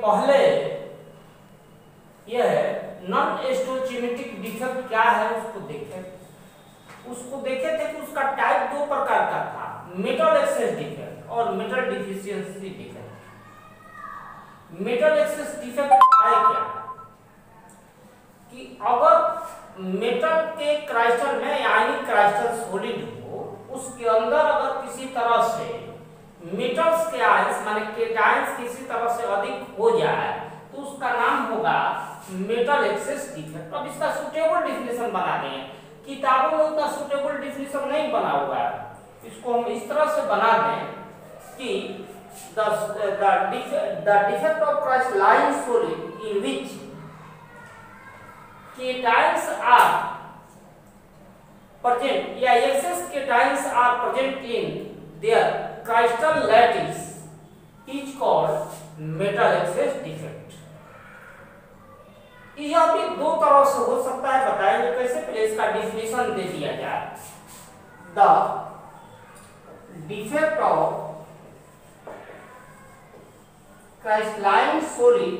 पहले यह non स्टोइचियोमेट्रिक defect क्या है उसको देखे थे कि उसका टाइप दो प्रकार का था, मेटल एक्सेस डिफेक्ट और metal deficiency defect. Metal excess defect है क्या कि अगर मेटल के क्राइस्टल में यानी क्राइस्टल सॉलिड हो, उसके अंदर अगर किसी तरह से मेटल्स के आयंस माने केटायंस किसी तरह से अधिक हो जाए तो उसका नाम होगा मेटल एक्सेस डिफेक्ट। अब इसका सुटेबल डिफिनेशन बना दें, किताबों में उतना सुटेबल डिफिनेशन नहीं बना हुआ है, इसको हम इस तरह से बना दें कि the defect of crystalline solid in which cations are present या excess cations are present in their crystal lattice is called metal excess defect। यह भी दो तरह से हो सकता है, बताएंगे कैसे, पहले इसका डिफिनेशन दे दिया जाए। द डिफेक्ट ऑफ क्राइस्टलाइन सॉलिड,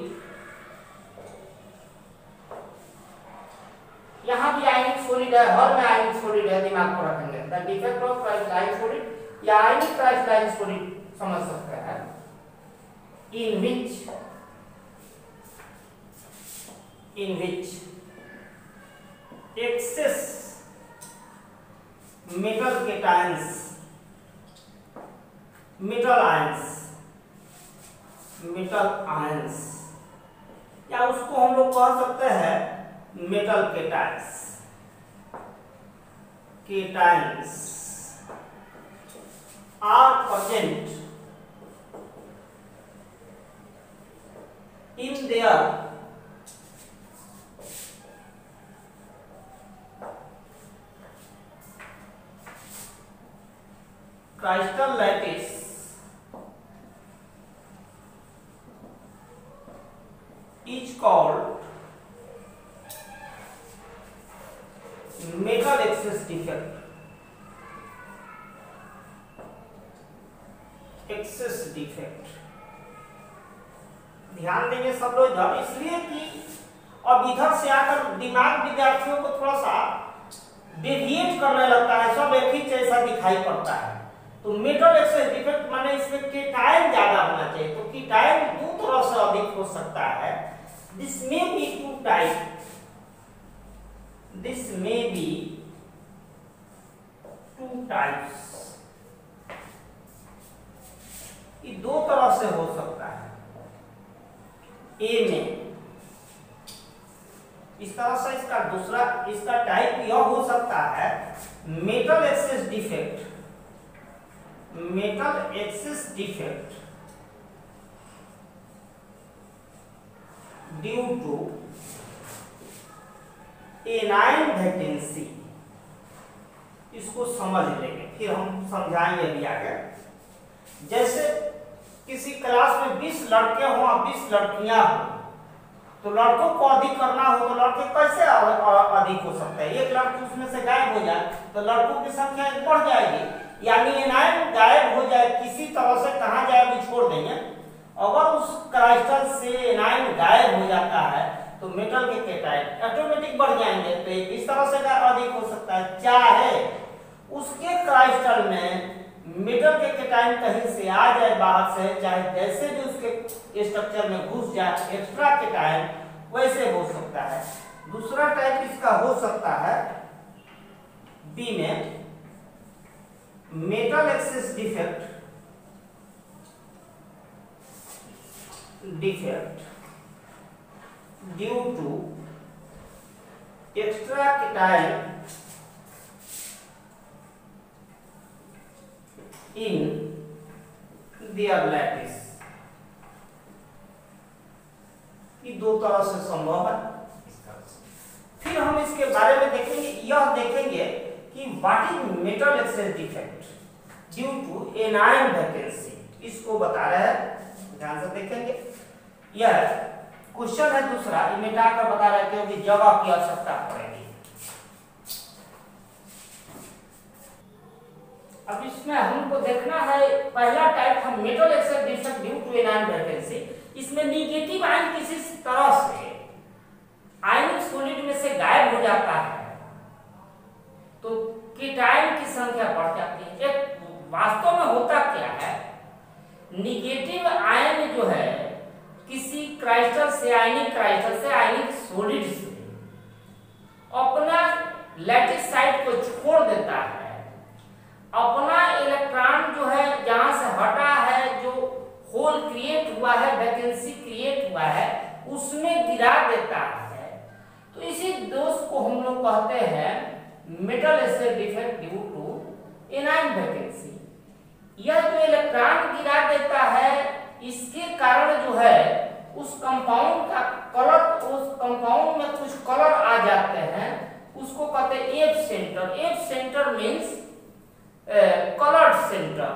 यहां भी आयनिक सॉलिड है, हर में आयनिक सॉलिड है, दिमाग को रखेंगे। द डिफेक्ट ऑफ क्राइस्टलाइन सॉलिड या आयनिक क्राइस्टलाइन सॉलिड समझ सकते हैं, in which excess metal cations, metal ions या उसको हम लोग कह सकते हैं metal cations are present in their crystal lattice is called metal excess defect। Access defect ध्यान देंगे सब लोग इधर, इसलिए कि अब इधर से आकर दिमाग विद्यार्थियों को थोड़ा सा डेविएट करने लगता है, सब एक ही जैसा दिखाई पड़ता है। तो मेटल एक्सेस डिफेक्ट माने इसमें केटायन ज्यादा होना चाहिए, तो केटायन दो तरह से अधिक हो सकता है। दिस में बी टू टाइप, दिस में बी टू टाइप्स, ये दो तरह से हो सकता है। ए में इस तरह से, इसका दूसरा इसका टाइप यह हो सकता है metal excess defect, metal excess defect due to anion vacancy. इसको समझ लेंगे, फिर हम समझाएंगे अभी आगे। जैसे किसी क्लास में 20 लड़के हों और 20 लड़कियां हों, तो लड़कों को अधिक करना हो तो लड़के कैसे अधिक हो सकते हैं? एक लड़की उसमें से गायब हो जाए तो लड़कों की संख्या बढ़ जाएगी, यानी एनायन गायब हो जाए किसी तरह से, कहाँ जाएगी छोड़ देंगे। अगर उस क्राइस्टल से एनायन गायब हो जाता है तो मेटल के केटायन ऑटोमेटिक बढ़ जाएंगे, तो इस तरह से अधिक हो सकता है। चाहे उसके क्राइस्टल में मेटल के केटायन कहीं से आ जाए बाहर से, चाहे जैसे भी उसके स्ट्रक्चर में घुस जाए एक्स्ट्रा केटायन, वैसे हो सकता है। दूसरा टाइप इसका हो सकता है बी में metal excess defect due to extra cation in their lattice। ये दो तरह से संभव है। फिर हम इसके बारे में देखेंगे, यह देखेंगे कि what is metal excess defect due to anion vacancy, इसको बता रहे हैं, ध्यान से देखेंगे। यह क्वेश्चन है दूसरा, ये मिटा कर बता रहे हैं क्योंकि जगह की आवश्यकता पड़ेगी। अब इसमें हमको देखना है पहला टाइप हम metal excess defect due to anion vacancy. इसमें निगेटिव आयन किसी तरह से आयनिक सॉलिड में से गायब हो जाता है तो कीटायन की संख्या बढ़ जाती है। एक वास्तव में होता क्या है, निगेटिव आयन जो है किसी क्राइस्टल से आयनिक सॉलिड से अपना लैटिस साइट को छोड़ देता है, अपना इलेक्ट्रॉन जो है जहां से हटा है, जो होल क्रिएट हुआ है, वैकेंसी क्रिएट हुआ है, उसमें गिरा देता है। तो इसी दोष को हम लोग कहते हैं metal excess defect due to anion vacancy. यह जो इलेक्ट्रॉन गिरा देता है, इसके कारण जो है उस कंपाउंड का कलर, उस कंपाउंड में कुछ कलर आ जाते हैं, उसको कहते हैं F centre. F centre means coloured centre.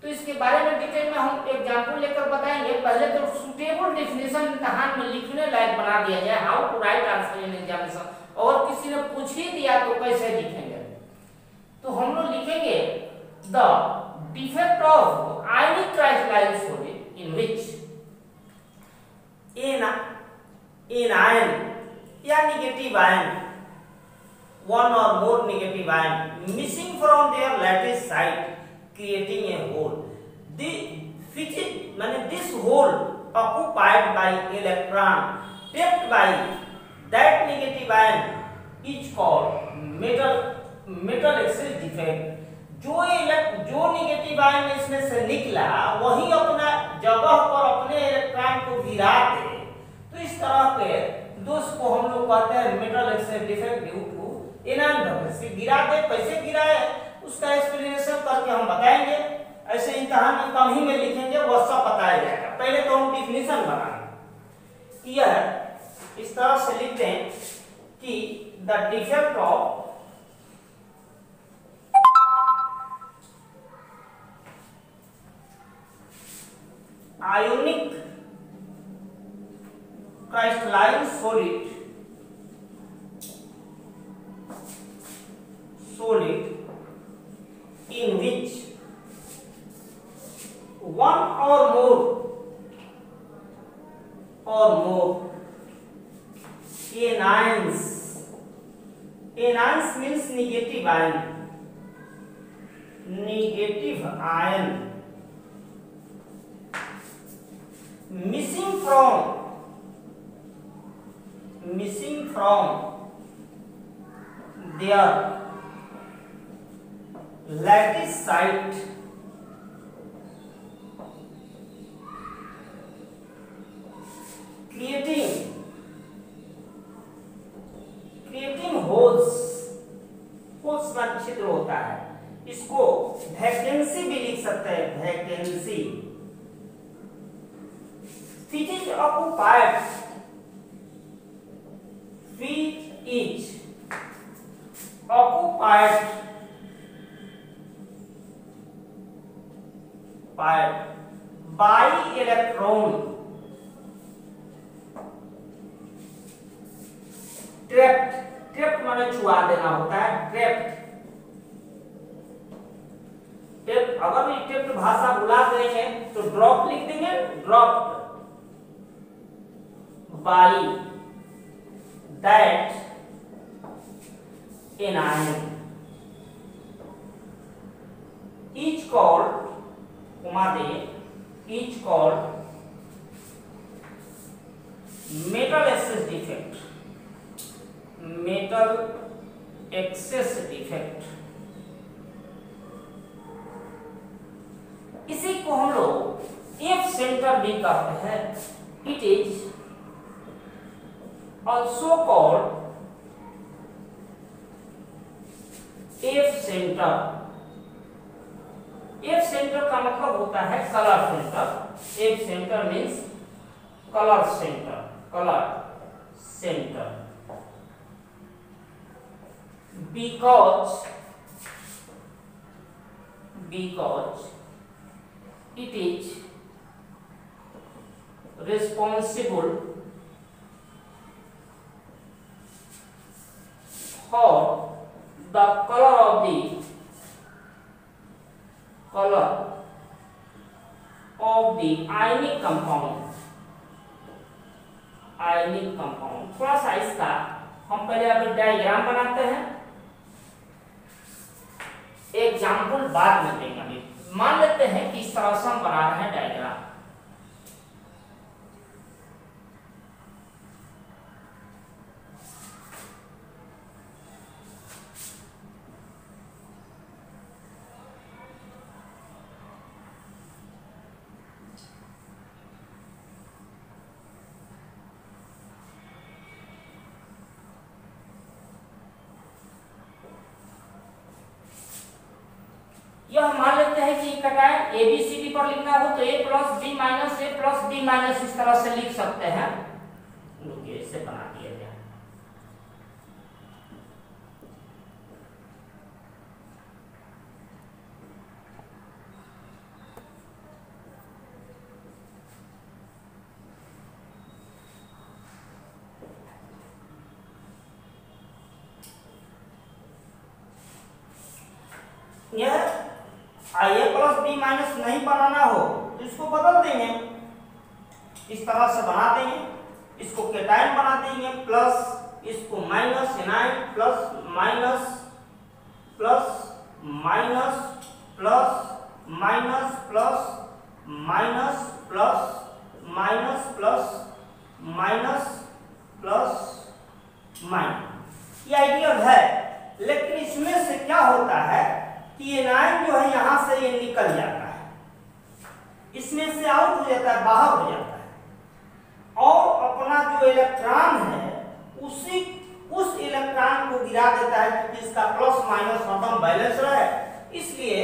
तो इसके बारे में डिटेल में हम एग्जांपल लेकर बताएंगे। पहले तो सुटेबल डेफिनेशन इम्तिहान में लिखने लायक बना दिया जाए, how to write answer in examination. और किसी ने पूछ ही दिया तो कैसे लिखेंगे, तो हम लोग लिखेंगे the defect of ionic crystalline solid in which in ion या negative ion, one or more negative ion missing from their lattice site, creating a hole. This hole occupied by electron trapped by that negative ion is called metal excess defect. जो negative ion इसमें से निकला वही अपना जगह पर अपने electron को गिरा दे, तो इस तरह के दोष को हम लोग कहते हैं metal excess defect due to anion vacancy. गिरा दे, कैसे गिरा है उसका एक्सप्लेनेशन करके हम बताएंगे। ऐसे इम्तिहान में कम ही में लिखेंगे, वह सब बताया जाएगा। पहले तो हम डिफिनेशन बनाएंगे। यह इस तरह से लिखते हैं कि the defect of ionic crystalline solid in which one or more anions means negative ion missing from their lattice site, creating holes का छिद्र होता है। इसको वैकेंसी भी लिख सकते हैं, vacancy which is occupied by electron trapped माने छुआ देना होता है, trapped। अगर ये trapped भाषा बुला देंगे तो ड्रॉप लिख देंगे, dropped by that anion each called metal excess defect। इसी को हम लोग एफ सेंटर भी कहते हैं। It is also called F center। F center का मतलब होता है colour centre. F center means color center, because it is responsible for the color of the color of the ionic compound। थोड़ा सा इसका हम पहले अभी डायग्राम बनाते हैं, एग्जाम्पल बाद में देंगे। अभी मान लेते हैं कि इस तरह से हम बना रहे हैं डायग्राम। यह मान लेते हैं कि कटायन ABCD पर लिखना हो तो A plus B minus A plus B minus इस तरह से लिख सकते हैं। रुकिए इसे बना दिया जाए। यह A प्लस B माइनस नहीं बनाना हो तो इसको बदल देंगे, इस तरह से बना देंगे। इसको केटायन बना देंगे प्लस, इसको minus anion plus minus plus minus plus minus plus minus plus minus plus minus plus minus. ये आइडियल है, लेकिन इसमें से क्या होता है कि एनायन जो है यहां से ये निकल जाता है, इसमें से आउट हो जाता है, बाहर हो जाता है, और अपना जो इलेक्ट्रॉन है उस इलेक्ट्रॉन को गिरा देता है, क्योंकि इसका प्लस माइनस हरदम बैलेंस रहे, इसलिए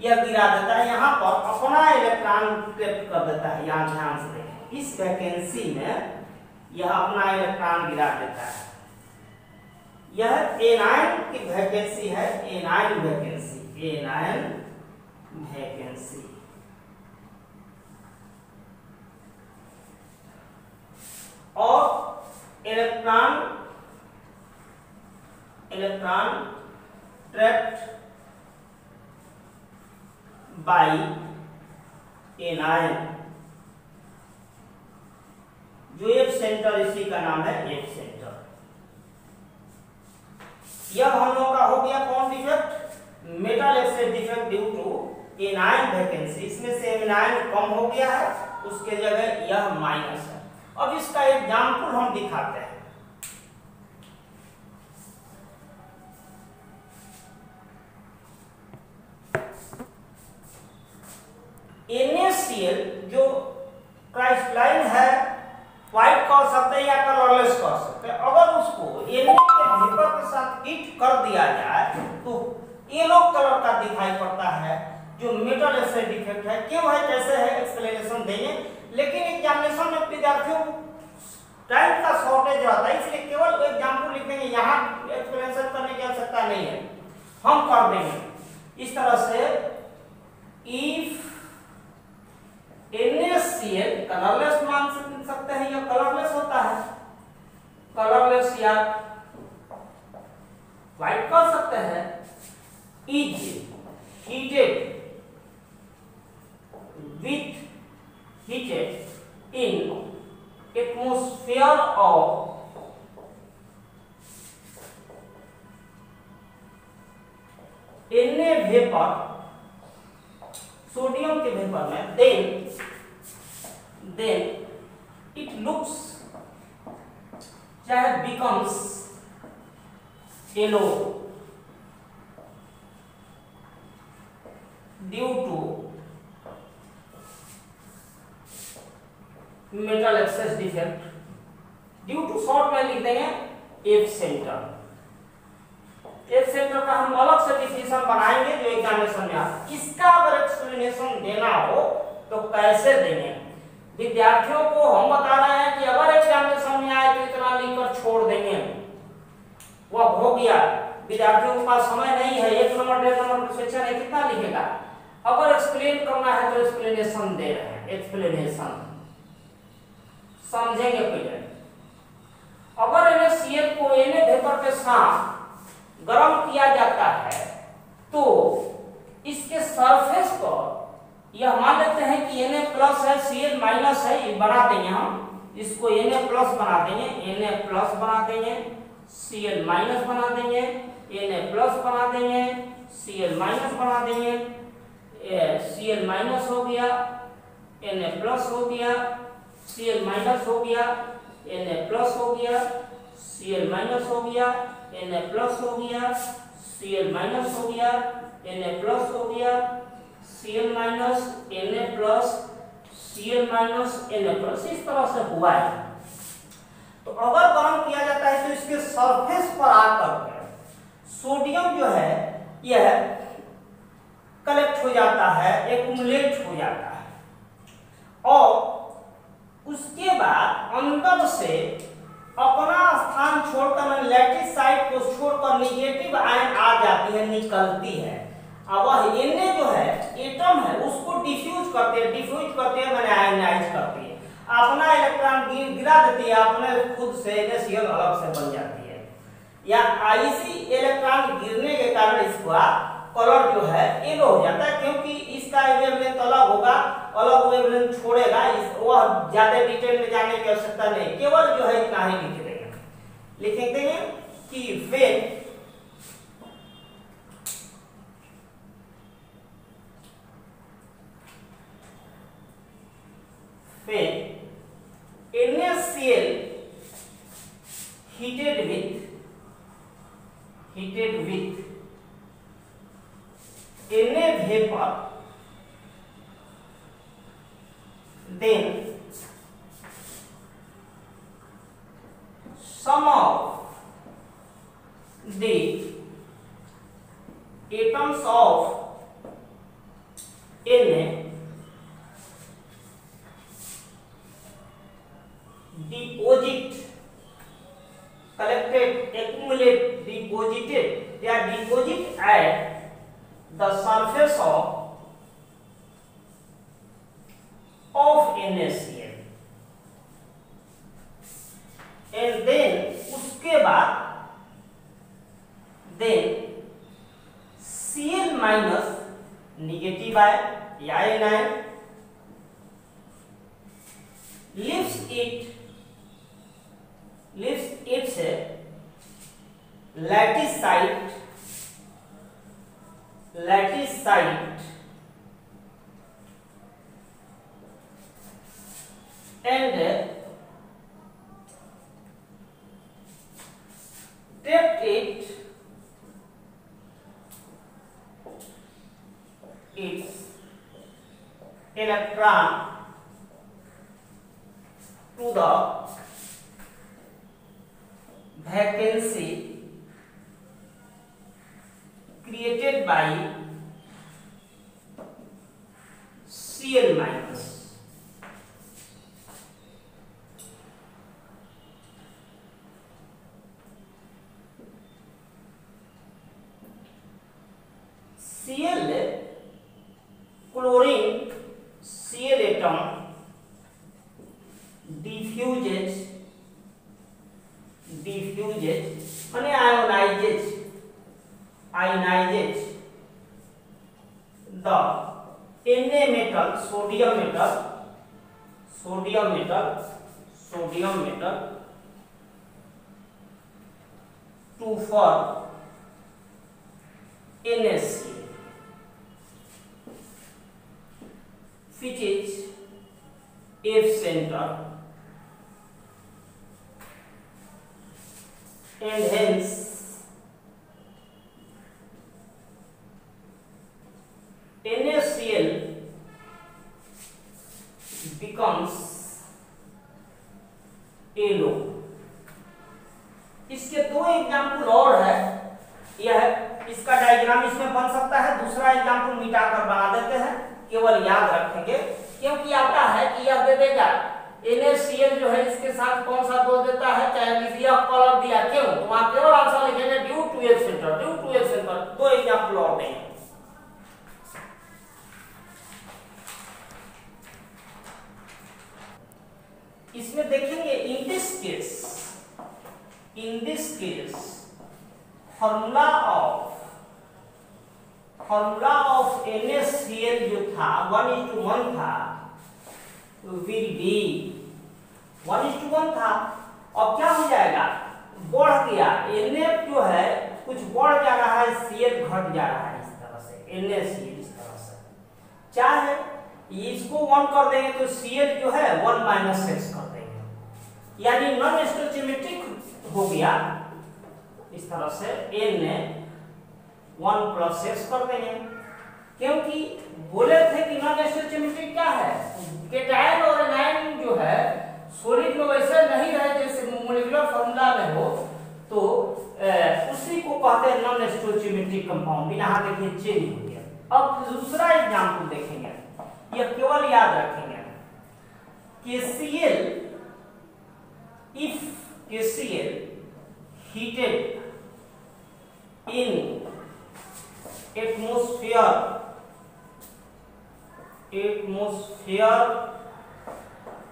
यह गिरा देता है। यहाँ पर अपना इलेक्ट्रॉन ट्रैप कर देता है। यहाँ ध्यान से देखें, इस वैकेंसी में यह अपना इलेक्ट्रॉन गिरा देता है। यह एनायन की वैकेंसी है, एनायन वैकेंसी, एनायन वैकेंसी। और इलेक्ट्रॉन ट्रैप्ड बाय एनायन, जो एफ सेंटर, इसी का नाम है एफ सेंटर। यह हम लोगों का हो गया कौन defect? Metal excess defect due to anion vacancy. इसमें से एनायन कम हो गया है, उसके जगह यह माइनस है। अब इसका एग्जांपल हम दिखाते हैं। NaCl जो क्राइस्टलाइन है, व्हाइट कर सकते हैं या कलरलेस कर सकते हैं। अगर उसको Na के वेपर के साथ हीट कर दिया जाए तो येलो कलर का दिखाई पड़ता है, जो मेटल एक्साइड डिफेक्ट है। क्यों है, कैसे है, एक्सप्लेनेशन देंगे। लेकिन एग्जामिनेशन में विद्यार्थियों टाइम का शॉर्टेज रहता है, इसलिए केवल एग्जांपल लिख देंगे, यहाँ एक्सप्लेनेशन करने की आवश्यकता नहीं है, हम कर देंगे इस तरह से। इफ NaCl कलरलेस मान सकते हैं या कलरलेस होता है, कलरलेस या व्हाइट कर सकते हैं, is heated with heated in atmosphere of Na vapour, sodium के वेपर में, then it looks चाहे becomes yellow due to metal excess defect, due to short में लिख देंगे एफ सेंटर। एफ सेंटर का हम अलग से डिफिनेशन बनाएंगे जो एग्जामिनेशन में आता है। इसका अगर एक्सप्लेनेशन देना हो तो कैसे देंगे, विद्यार्थियों को हम बता रहे हैं कि अगर एग्जामिनेशन में आए तो इतना लिखकर छोड़ देंगे, वह हो गया। विद्यार्थियों के पास समय नहीं है, 1 नंबर 1.5 नंबर क्वेश्चन है, कितना लिखेगा। अगर एक्सप्लेन करना है तो एक्सप्लेनेशन दे रहे हैं, एक्सप्लेनेशन समझेंगे पहले। अगर NaCl को Na वेपर के साथ गर्म किया जाता है तो इसके सरफेस पर यह मान लेते हैं कि Na प्लस है, Cl माइनस है, ये बना देंगे हम इसको Na प्लस बना देंगे, Na प्लस बना देंगे, Cl माइनस बना देंगे, Na प्लस बना देंगे, Cl माइनस बना देंगे, Cl माइनस हो गया, Na प्लस हो गया, Cl माइनस हो गया, Na प्लस हो गया, Cl माइनस हो गया, Na प्लस हो गया, Cl माइनस हो गया, Na प्लस हो गया, Cl minus, Na plus, Cl minus, Na plus, इस तरह से हुआ है। तो अगर गर्म किया जाता है तो इसके सरफेस पर आकर के सोडियम जो है यह कलेक्ट हो जाता है, एक्युमुलेट हो जाता है और उसके बाद अंदर से अपना स्थान छोड़कर लैटिस साइड को छोड़कर निगेटिव आयन आ जाती है, निकलती है। अब वह Na जो है एटम है उसको डिफ्यूज करते हैं मैंने आयनाइज करती है, अपना इलेक्ट्रॉन गिरा देती है, अपने खुद से NaCl अलग से बन जाती है। या इसी इलेक्ट्रॉन गिरने के कारण इसका कलर जो है येलो हो जाता है, क्योंकि इसका वेवलेंथ अलग होगा, अलग वेवलेंथ छोड़ेगा। वह ज्यादा डिटेल में जाने की आवश्यकता नहीं, केवल जो है इतना ही लिख देंगे। लिख देंगे कि when NaCl heated with Na vapor, then some of the atoms of Na deposit, collected, accumulate, deposited, they are deposit at the surface of NaCl, and then उसके बाद then Cl minus negative ion leaves its lattice site and take its electron to the vacancy created by Cl minus. Cl chlorine Cl atom diffuses माने ionizes the Na metal, sodium metal to form NaCl, which is F center, and hence NaCl becomes yellow. इसके दो example और है, यह इसका diagram इसमें बन सकता है, दूसरा एग्जाम्पल मिटाकर बना देते हैं, केवल याद रखेंगे क्योंकि आता है कि यह दे देगा NaCl जो है इसके साथ कौन सा दो देता है, चाहे लिखिए कलर दिया क्यों, तो वहां केवल आंसर लिखेंगे ड्यू टू F सेंटर। दो एग्जाम्पल और देंगे। इसमें देखेंगे in this case formula of formula of NaCl जो था 1:1 था, विल बी 1:1 था। अब क्या हो जाएगा, बढ़ गया, Na जो है कुछ बढ़ जा रहा है, Cl घट जा रहा है, इस तरह से NaCl इस तरह से। चाहे इसको 1 कर देंगे तो Cl जो है 1 - x कर देंगे, यानी नॉन स्टोइचियोमेट्रिक हो गया इस तरह से। Na 1 + x कर देंगे, क्योंकि बोले थे कि नॉन स्टोइचियोमेट्रिक क्या है, केटायन और एनायन जो है सॉलिड में वैसे नहीं रहे जैसे मॉलिक्यूलर फार्मूला में हो, तो उसी को कहते हैं नॉन स्टोइचियोमेट्रिक कंपाउंड। यहाँ देखिए चेंज हो गया। अब दूसरा एग्जांपल देखेंगे, यह केवल याद रखेंगे, KCl, if KCl heated in atmosphere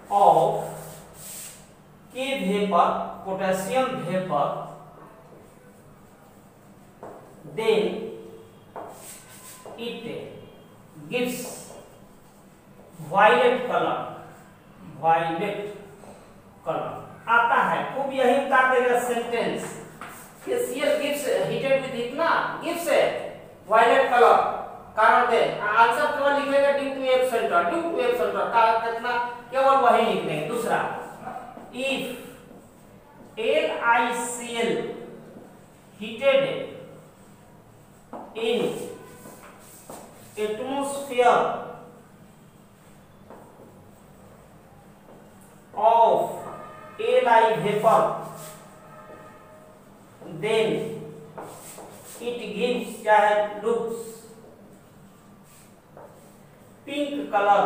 of K vapor, potassium vapor, then it gives violet color आता है। खूब यही उतार देगा sentence, KCl gives heated with heat ना, gives violet color, कारण दे आंसर केवल लिखेगा ड्यू टू F सेंटर का कितना, केवल वही लिख देंगे। दूसरा, if LiCl heated in atmosphere of Li vapor, then it gives looks pink color।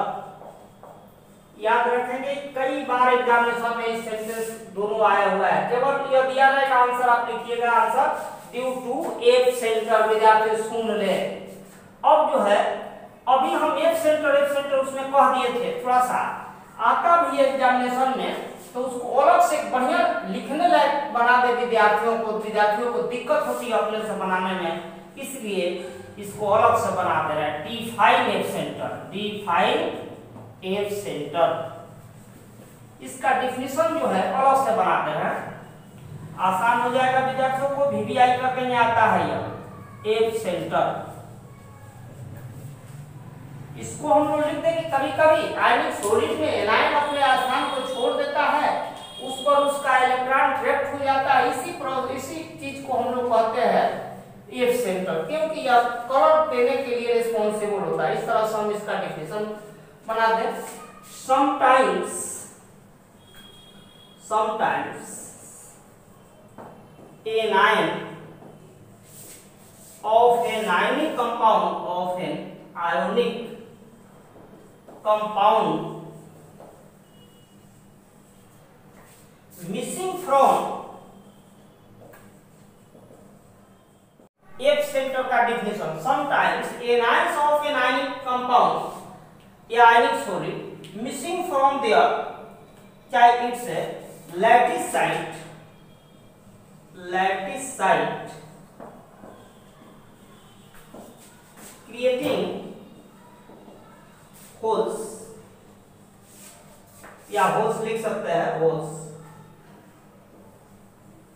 याद रखेंगे, कई बार एग्जामिनेशन में इस सेंटेंस दोनों आया हुआ है। केवल यह दिया रहेगा आंसर, आप लिखिएगा answer due to F centre, विद्यार्थी सुन ले। अब जो है अभी हम F सेंटर उसमें कह दिए थे, थोड़ा सा आता भी एग्जामिनेशन में तो उसको अलग से बढ़िया लिखने लायक बना दे विद्यार्थियों को दिक्कत होती है अपने से बनाने में, इसलिए इसको अलग से बना दे रहा है। डिफाइन F सेंटर, इसका डिफिनीशन जो है अलग से बनाते हैं, आसान हो जाएगा विद्यार्थियों को। VBI का कहने आता है यह F सेंटर। इसको हम लोग लिखते हैं कि कभी-कभी आयनिक सॉलिड में एनायन अपने स्थान को छोड़ देता है, उस पर उसका इलेक्ट्रॉन ट्रैप्ड हो जाता है, इसी चीज को हम लोग कहते हैं F सेंटर, क्योंकि यह कलर देने के लिए रिस्पांसिबल होता है। इस तरह से हम इसका डिफिनेशन बना दें। Sometimes anion of an ionic compound missing from F center का definition. sometimes anions of an ionic compound, ionic solid missing from their, चाहे it's lattice site creating holes, या holes लिख सकते हैं, holes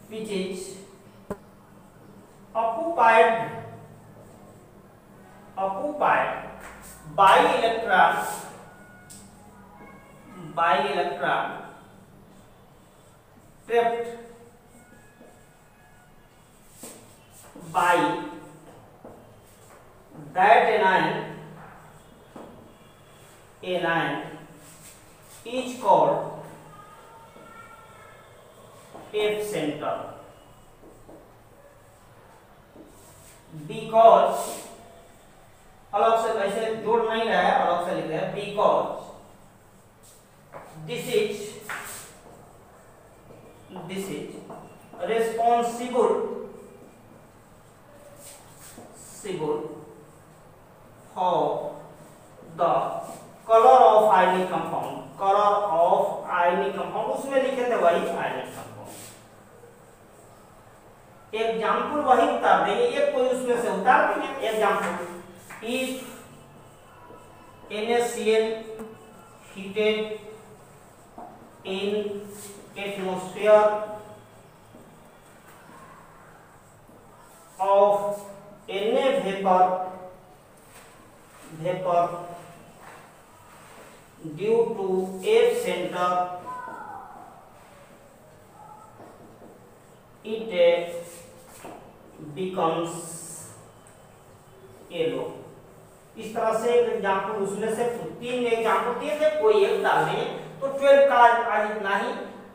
which is occupied by electron trapped by that anion is called F center, because अलग से ऐसे जोड़ नहीं रहा है, अलग से लिख रहे हैं, because this is responsible for the color of ionic compound, उसमें लिखे थे वही ionic compound। एग्जाम्पल वही उतार देंगे, एक कोई उसमें से उतार देंगे example. if NaCl heated in atmosphere of Na vapor due to F center, it becomes yellow। इस तरह से एग्जाम्पल, उसमें से 3 एग्जाम्पल दिए थे, कोई एक डाल दिए तो 12 का आज इतना ही।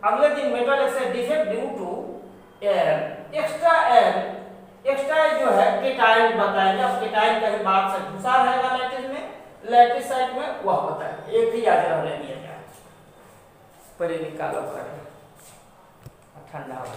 अगले दिन metal excess defect due to air, extra जो है केटाइन बताएंगे। अब केटाइन कहीं बाहर से घुसा रहेगा लैटिस में, लैटिस साइड में, वह बताएंगे। एक ही याद रहने दिया जाए, पहले निकालो करें ठंडा हो।